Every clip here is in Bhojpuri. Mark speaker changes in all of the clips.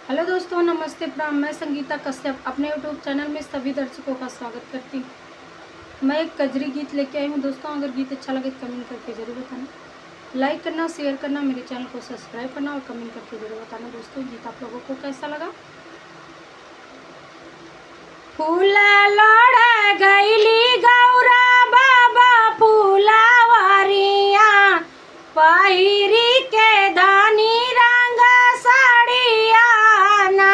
Speaker 1: हेलो दोस्तों, नमस्ते प्रणाम। मैं संगीता कश्यप अपने यूट्यूब चैनल में सभी दर्शकों का स्वागत करती हूँ। मैं एक कजरी गीत लेके आई हूँ दोस्तों। अगर गीत अच्छा लगे तो कमेंट करके ज़रूर बताना, लाइक करना, शेयर करना, मेरे चैनल को सब्सक्राइब करना और कमेंट करके ज़रूर बताना दोस्तों गीत आप लोगों को कैसा लगा। फूल लोड़ गईली गौरा बाबा फूलावरिया पहिरी के धानी रंग साड़िया ना।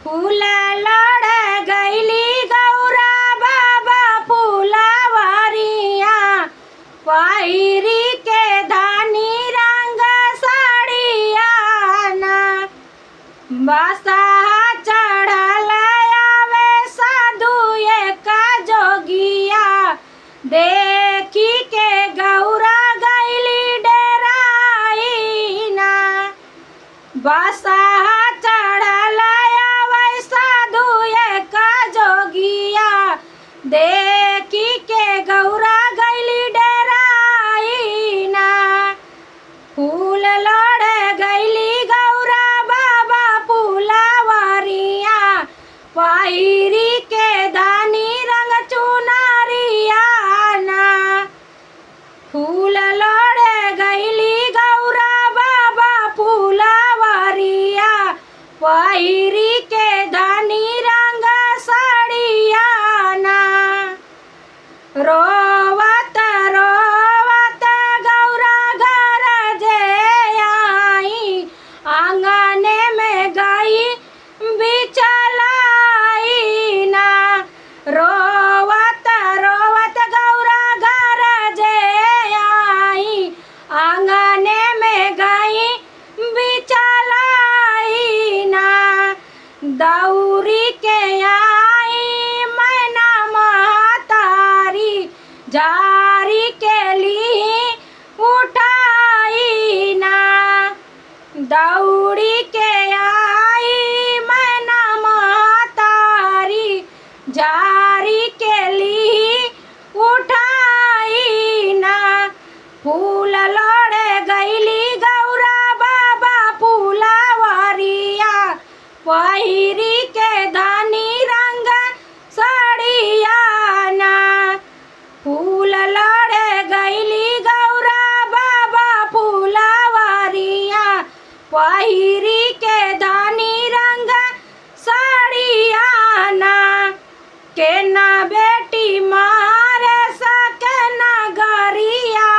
Speaker 1: फूल लोड़ गईली गौरा बाबा फूलावरिया पहिरी के धानी रंग साड़िया ना। बासा चढ़ल आवे साधु एक जोगिया देखी के गौरा गईली डेराई ना। बासा चढ़ल आवे साधु एक जोगिया देखी के गौरा गईली डेराई ना। फूल लोड़ गईली गौरा बाबा फूलावरिया पहिरी के धानी रंग चुनरिया ना। फूल लोड़ गईली गौरा बाबा फूलावरिया पहिरी के धानी रंग साड़िया ना। रोवत रोवत गौरा घर जे आई आंगने में गई बिचलाई ना। रोवत रोवत गौरा घर जे आई आंगने में गई बिचलाई ना। दौरी के आई मैना महतारी जारी के ली उठाई ना। दौड़ी के आई मैना महतारी जारी के ली उठाई ना। फूल लोड़ गईली गौरा बाबा फूलावरिया पहिरी के धानी रंग साड़िया ना। फूल लोड़ गईली गौरा बाबा फूलावरिया पहिरी के धानी रंग साड़िया ना। के ना बेटी मारे सके ना गरिया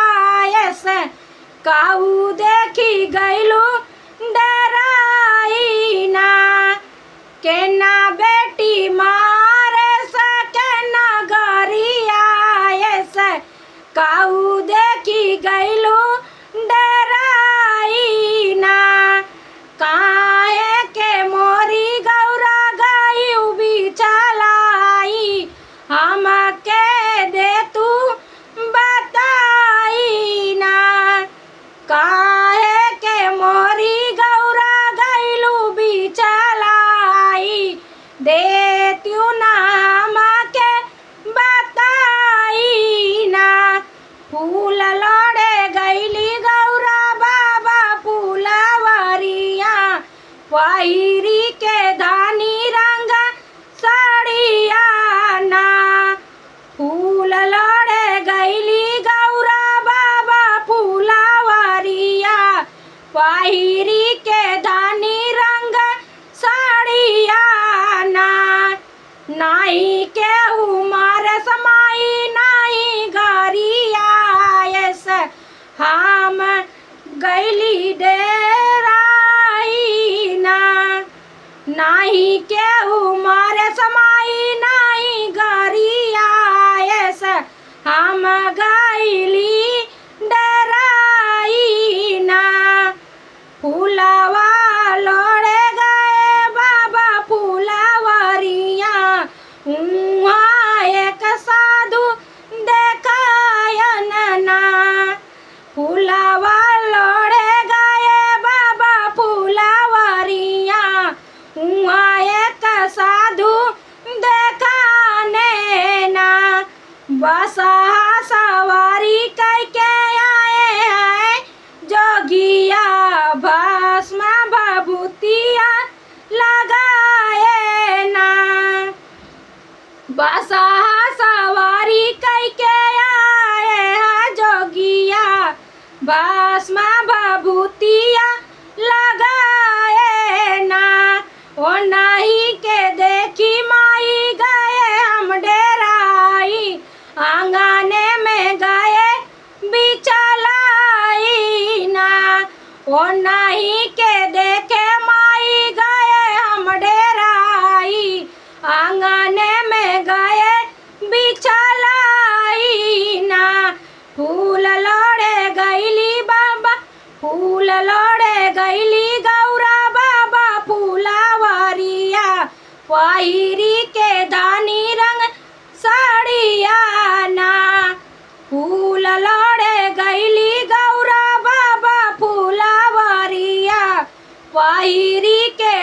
Speaker 1: ऐसे काऊ देखी गईलू डराई ना। के ना बेटी मारे सके ना गरिया ऐसे काऊ देखी गईलू डराई ना। काहे के मोरी गौरा गई उबी चलाई हमके दे तू बताई ना। काहे के मोरी गौरा गईलू भी चलाई देत्यू ना हमके बताई ना। फूल लोड़ गईली गौरा बाबा फूलावरिया पहिरी के धानी रंग साड़िया ना। फूल लोड़ गईली गौरा बाबा फूलावरिया पहिरी के धानी रंग साड़िया ना। नाई के उमर समाई नाई गरिया ऐसे हम गईली डेराई ना। नाही के उमर समाई नाही गरिया ऐसे हम गईली डराई ना। फूलावा लोड़े गए बाबा फूलावरिया उहाँ एक साधु देखायन ना। फूलावा लोड़े गए बाबा फूलावरिया उहाँ एक साधु देखाने ना। बसा सवारी कई बसहा सवारी कैके आए हैं जोगिया, भस्मा भभूतिया लगाए ना। ओ नाही के देखी माई गए हम डेराई, आंगने में गए बिचलाई ना। ओ नाही के देखे माई गए हम डेराई, आंगने में गए बिचलाई ना। फूल लोड़े गईली बाबा, फूल लोड़े गईली गौरा बाबा फूलावरिया, पहिरी के धानी रंग साड़िया ना। फूल लोड़े गईली गौरा बाबा फूलावरिया, पहिरी के